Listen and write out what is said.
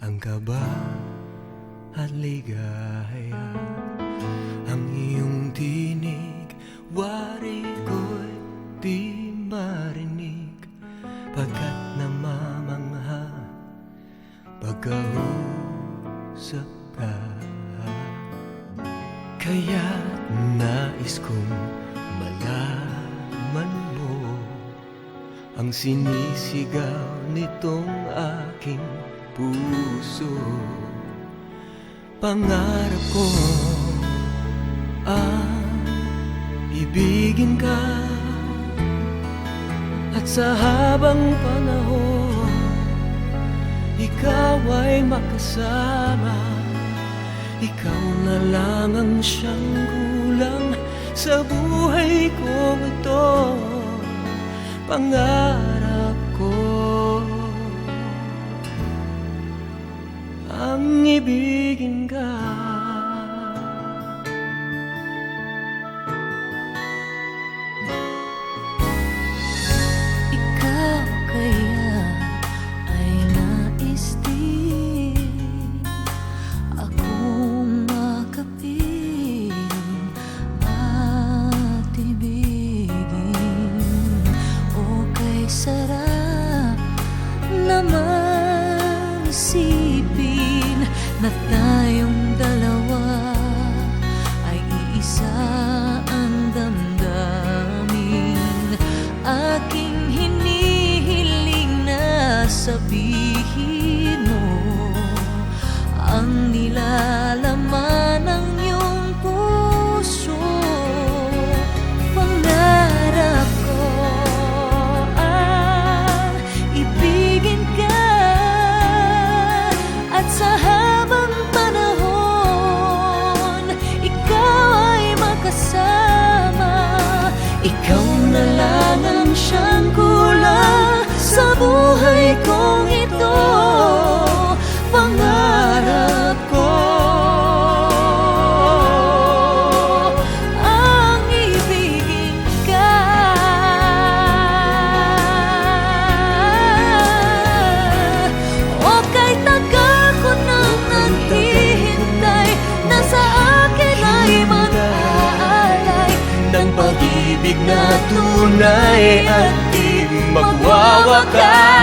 ang kaba at ligaya. Ang iyong tinig, wari ko'y di marinig, pagkat namamangha pagkausap ka. Kaya't nais kong malaman mo ang sinisigaw nitong aking puso. Pangarap ko ang ibigin ka, at sa habang panahon ikaw ay makasama. Ikaw na lang ang siyang kulang sa buhay ko ito. Pangarap ko ang ibigin ka. Ikaw kaya ay nais din akong makapiling at ibigin. O kay sarap naman isipin na tayong dalawa ay iisa ang damdamin. Aking hinihiling na sabihin mo ang nilalaman ng iyong puso. Pangarap ko ang ibigin ka, at sa habang panahon ikaw ay makasama. Ikaw na lang ang siyang kulang sa buhay kong ito. Pangarap ko ang ibigin ka. O kay tagal ko nang naghihintay na sa akin ay mag-aalay ng pag-ibig na tunay at di magwawakas.